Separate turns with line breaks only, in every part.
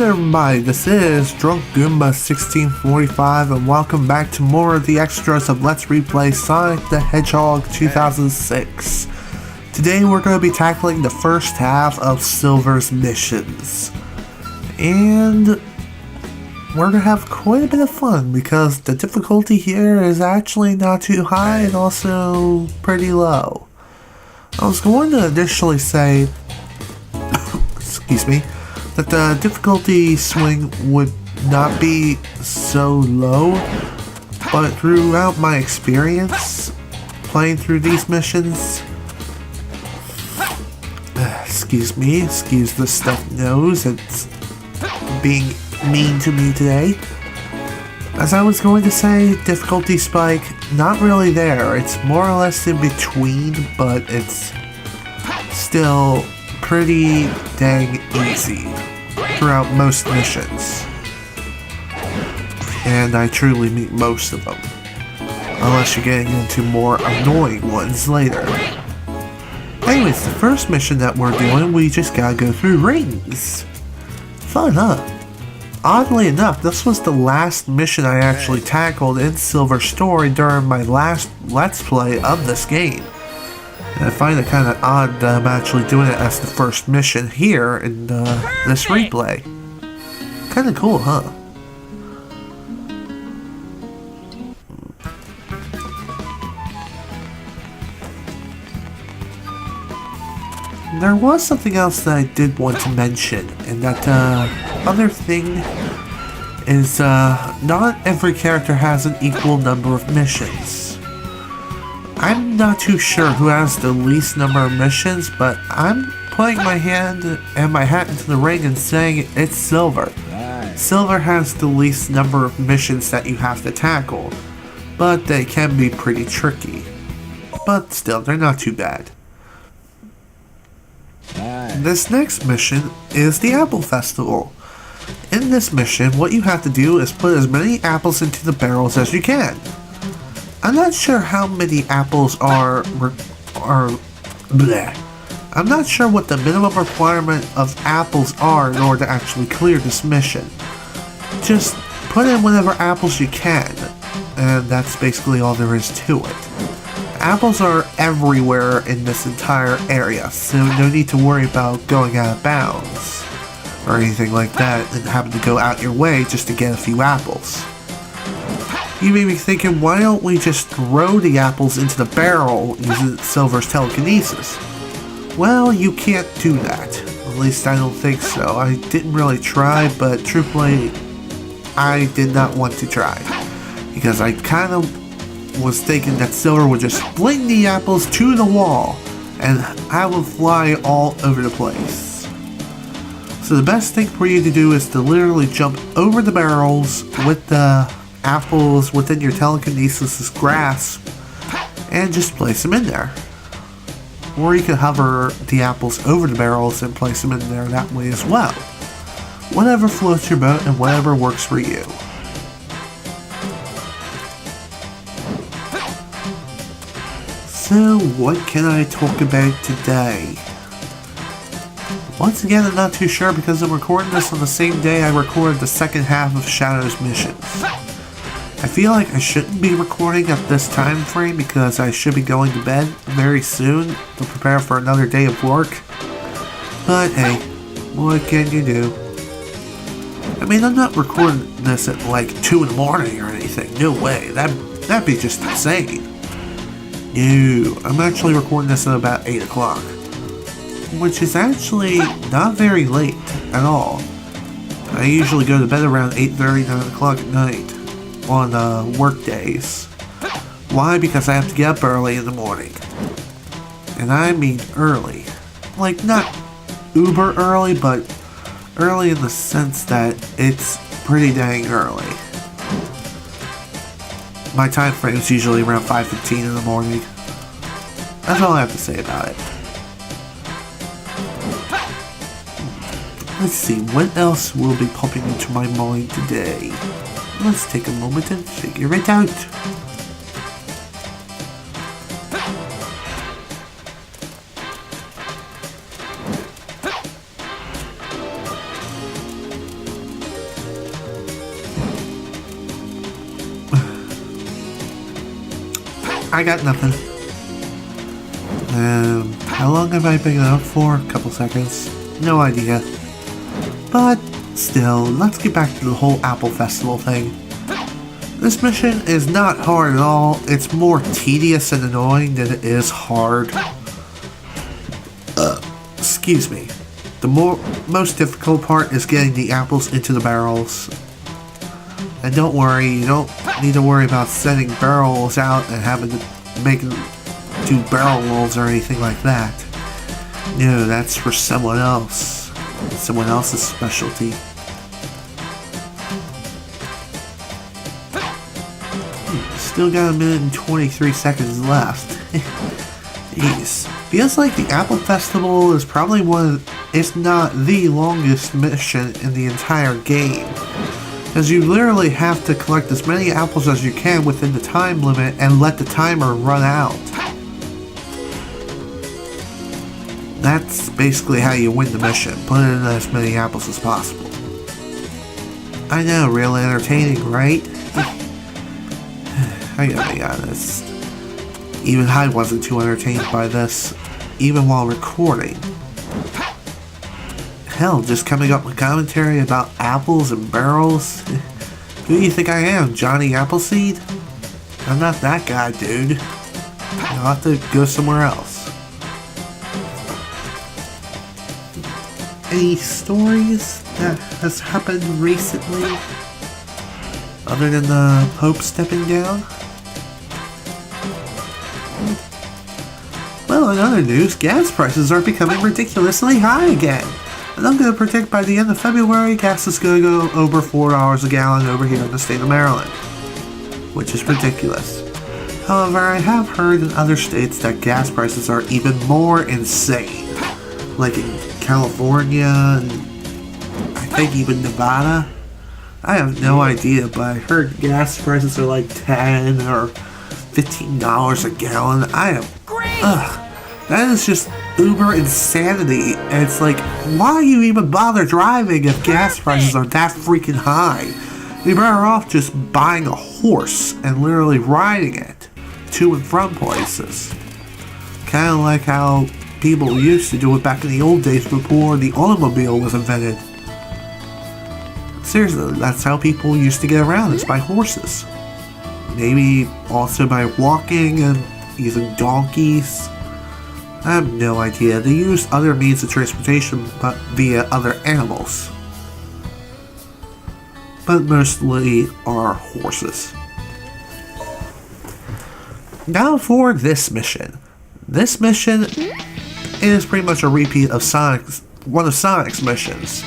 there everybody, this is Drunk Goomba 1645 and welcome back to more of the extras of Let's Replay Sonic the Hedgehog 2006. Today we're going to be tackling the first half of Silver's missions. And we're going to have quite a bit of fun because the difficulty here is actually not too high and also pretty low. I was going to initially say, excuse me, that the difficulty swing would not be so low, but throughout my experience playing through these missions, excuse the stuffed nose, it's being mean to me today. As I was going to say, difficulty spike, not really there, it's more or less in between, but it's still pretty dang easy throughout most missions, and I truly meet most of them, unless you're getting into more annoying ones later. Anyways, the first mission that we're doing, we just gotta go through rings. Fun, huh? Oddly enough, this was the last mission I actually tackled in Silver's story during my last Let's Play of this game. And I find it kind of odd that I'm actually doing it as the first mission here in this replay. Kind of cool, huh? There was something else that I did want to mention, and that other thing is not every character has an equal number of missions. I'm not too sure who has the least number of missions, but I'm putting my hand and my hat into the ring and saying it's Silver. Silver has the least number of missions that you have to tackle, but they can be pretty tricky. But still, they're not too bad. This next mission is the Apple Festival. In this mission, what you have to do is put as many apples into the barrels as you can. I'm not sure how many apples are bleh. I'm not sure what the minimum requirement of apples are in order to actually clear this mission. Just put in whatever apples you can, and that's basically all there is to it. Apples are everywhere in this entire area, so no need to worry about going out of bounds or anything like that and having to go out your way just to get a few apples. You may be thinking, why don't we just throw the apples into the barrel using Silver's telekinesis? Well, you can't do that. At least I don't think so. I didn't really try, but truthfully, I did not want to try. Because I kind of was thinking that Silver would just fling the apples to the wall, and I would fly all over the place. So the best thing for you to do is to literally jump over the barrels with the apples within your telekinesis grasp and just place them in there. Or you can hover the apples over the barrels and place them in there that way as well. Whatever floats your boat and whatever works for you. So what can I talk about today? Once again, I'm not too sure because I'm recording this on the same day I recorded the second half of Shadow's missions. I feel like I shouldn't be recording at this time frame because I should be going to bed very soon to prepare for another day of work. But hey, what can you do? I mean, I'm not recording this at like 2 in the morning or anything. No way. That'd be just insane. No, I'm actually recording this at about 8 o'clock. Which is actually not very late at all. I usually go to bed around 8:30, 9 o'clock at night on work days. Why? Because I have to get up early in the morning. And I mean early. Like, not uber early, but early in the sense that it's pretty dang early. My time frame is usually around 5:15 in the morning. That's all I have to say about it. Let's see, what else will be popping into my mind today? Let's take a moment and figure it out. I got nothing. How long have I been up for? A couple seconds? No idea. But still, let's get back to the whole Apple Festival thing. This mission is not hard at all. It's more tedious and annoying than it is hard. Excuse me. The most difficult part is getting the apples into the barrels. And don't worry, you don't need to worry about sending barrels out and having to make them do barrel rolls or anything like that. No, that's for someone else. Someone else's specialty. Still got a minute and 23 seconds left. Jeez. Feels like the Apple Festival is probably if not the longest mission in the entire game. Because you literally have to collect as many apples as you can within the time limit and let the timer run out. That's basically how you win the mission, put in as many apples as possible. I know, really entertaining, right? I gotta be honest. Even I wasn't too entertained by this, even while recording. Hell, just coming up with commentary about apples and barrels? Who do you think I am, Johnny Appleseed? I'm not that guy, dude. I'll have to go somewhere else. Any stories that has happened recently? Other than the Pope stepping down? Well, in other news, gas prices are becoming ridiculously high again. And I'm going to predict by the end of February, gas is going to go over $4 a gallon over here in the state of Maryland. Which is ridiculous. However, I have heard in other states that gas prices are even more insane. Like in California, and I think even Nevada. I have no idea, but I heard gas prices are like $10 or $15 a gallon. That is just uber insanity. And it's like, why you even bother driving if gas prices are that freaking high? You're better off just buying a horse and literally riding it to and from places. Kind of like how people used to do it back in the old days before the automobile was invented. Seriously, that's how people used to get around, is by horses. Maybe also by walking and using donkeys. I have no idea. They use other means of transportation but via other animals. But mostly are horses. Now for this mission. This mission is pretty much a repeat of one of Sonic's missions.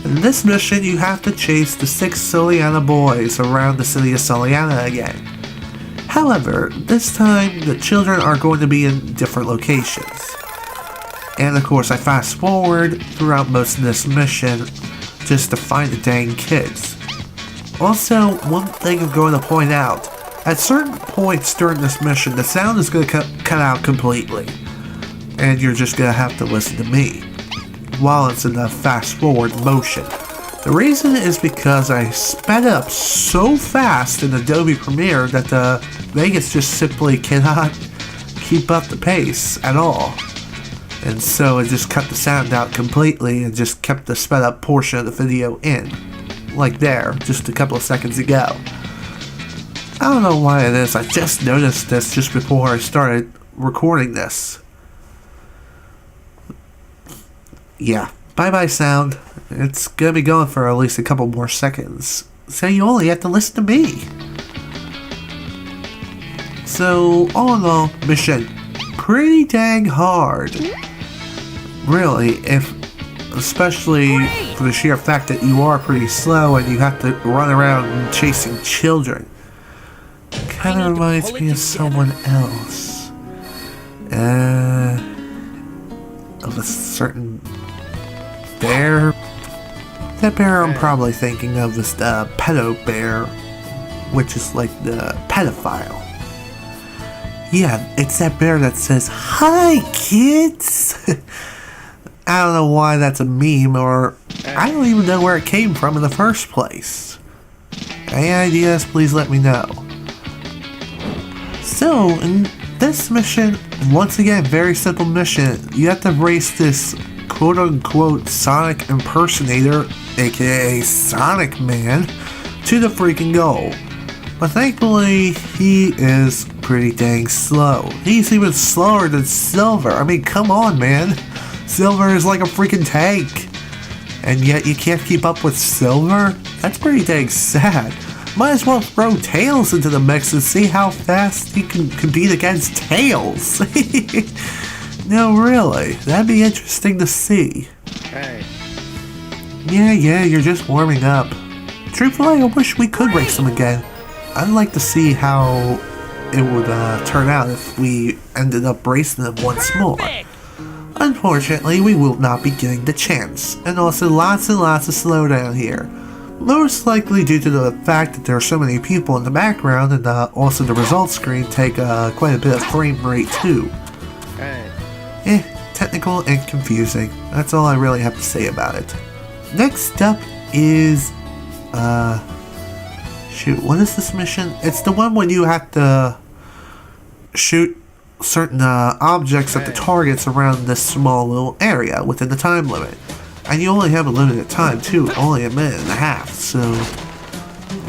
In this mission, you have to chase the 6 Soliana boys around the city of Soliana again. However, this time, the children are going to be in different locations. And of course, I fast forward throughout most of this mission just to find the dang kids. Also, one thing I'm going to point out, at certain points during this mission, the sound is going to cut out completely. And you're just going to have to listen to me while it's in the fast forward motion. The reason is because I sped up so fast in Adobe Premiere that the Vegas just simply cannot keep up the pace at all. And so it just cut the sound out completely and just kept the sped up portion of the video in. Like there, just a couple of seconds ago. I don't know why it is, I just noticed this just before I started recording this. Yeah, bye-bye sound. It's gonna be going for at least a couple more seconds. So you only have to listen to me. So, all in all, mission pretty dang hard. Really, especially for the sheer fact that you are pretty slow and you have to run around chasing children. Kinda reminds me of someone else. Of a certain bear. That bear I'm probably thinking of is the pedo bear, which is like the pedophile. Yeah, it's that bear that says, "Hi, kids!" I don't know why that's a meme, or I don't even know where it came from in the first place. Any ideas, please let me know. So, in this mission, once again, very simple mission. You have to race this quote-unquote Sonic impersonator, aka Sonic Man, to the freaking goal. But thankfully, he is pretty dang slow. He's even slower than Silver. I mean, come on, man. Silver is like a freaking tank. And yet you can't keep up with Silver? That's pretty dang sad. Might as well throw Tails into the mix and see how fast he can compete against Tails. No, really. That'd be interesting to see.
Hey.
Yeah, you're just warming up. Truthfully, I wish we could race them again. I'd like to see how it would turn out if we ended up racing them once more. Unfortunately, we will not be getting the chance, and also lots and lots of slowdown here. Most likely due to the fact that there are so many people in the background, and also the results screen take quite a bit of frame rate too. Technical and confusing. That's all I really have to say about it. Next up is, shoot, what is this mission? It's the one when you have to shoot certain objects at the targets around this small little area within the time limit. And you only have a limited time too, only a minute and a half, so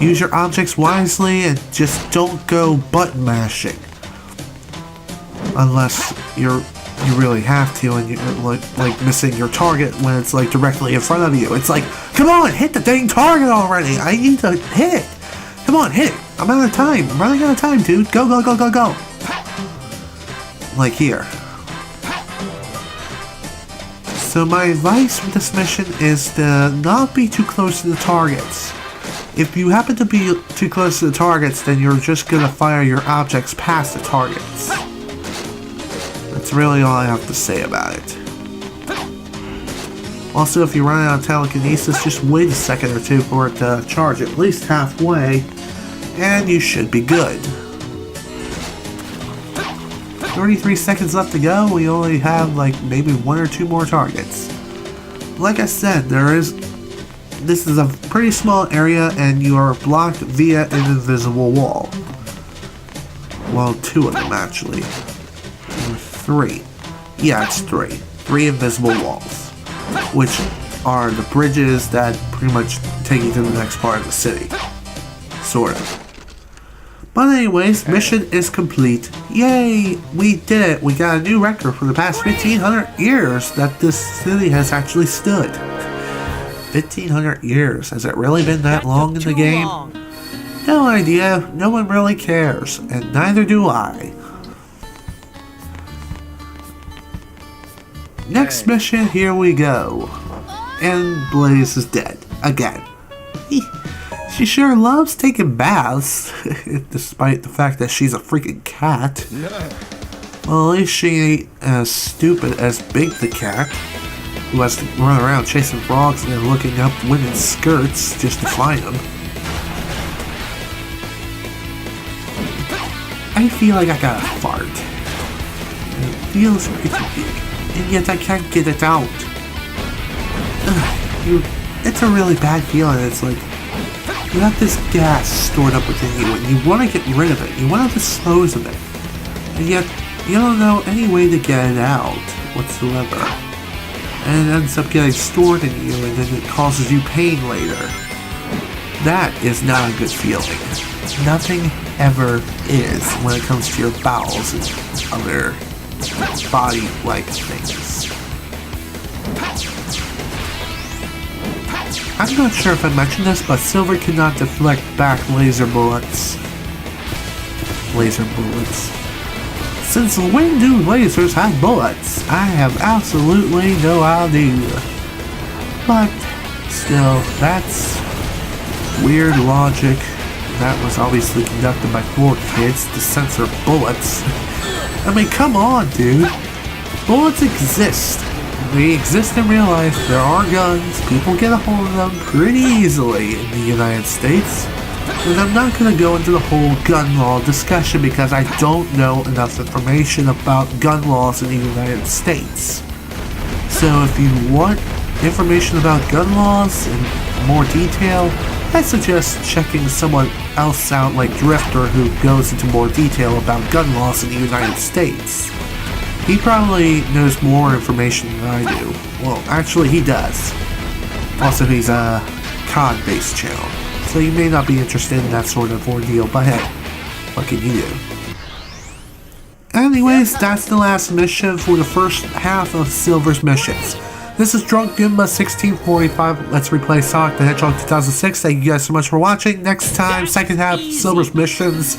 use your objects wisely and just don't go button mashing. Unless you really have to and you're like missing your target when it's like directly in front of you. It's like, come on, hit the dang target already! I need to hit it! Come on, hit it! I'm out of time! I'm running out of time, dude! Go, go, go, go, go! Like here. So my advice for this mission is to not be too close to the targets. If you happen to be too close to the targets, then you're just gonna fire your objects past the targets. That's really all I have to say about it. Also, if you run out of telekinesis, just wait a second or two for it to charge at least halfway, and you should be good. 33 seconds left to go. We only have like maybe one or two more targets. Like I said, this is a pretty small area and you are blocked via an invisible wall. Well, two of them actually. Or three. Yeah, it's three. Three invisible walls. Which are the bridges that pretty much take you to the next part of the city. Sort of. But anyways, mission is complete. Yay! We did it! We got a new record for the past 1,500 years that this city has actually stood. 1,500 years. Has it really been that long in the game? No idea. No one really cares. And neither do I. Next mission, here we go. And Blaze is dead. Again. She sure loves taking baths, despite the fact that she's a freaking cat. Well, at least she ain't as stupid as Big the cat, who has to run around chasing frogs and then looking up women's skirts just to find them. I feel like I got a fart. It feels pretty big, and yet I can't get it out. It's a really bad feeling. It's like you have this gas stored up within you and you want to get rid of it. You want to dispose of it. And yet, you don't know any way to get it out whatsoever. And it ends up getting stored in you and then it causes you pain later. That is not a good feeling. Nothing ever is when it comes to your bowels and other body-like things. I'm not sure if I mentioned this, but Silver cannot deflect back laser bullets. Since when do lasers have bullets? I have absolutely no idea. But still, that's weird logic. That was obviously conducted by 4 kids to censor bullets. I mean, come on, dude. Bullets exist. They exist in real life. There are guns. People get a hold of them pretty easily in the United States. And I'm not going to go into the whole gun law discussion because I don't know enough information about gun laws in the United States. So if you want information about gun laws in more detail, I suggest checking someone else out like Drifter, who goes into more detail about gun laws in the United States. He probably knows more information than I do. Well, actually he does. Also, he's a COD-based channel, so you may not be interested in that sort of ordeal, but hey, what can you do? Anyways, that's the last mission for the first half of Silver's missions. This is Drunk Goomba 1645. Let's replay Sonic the Hedgehog 2006. Thank you guys so much for watching. Next time, second half, Silver's missions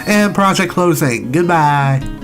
and project closing. Goodbye.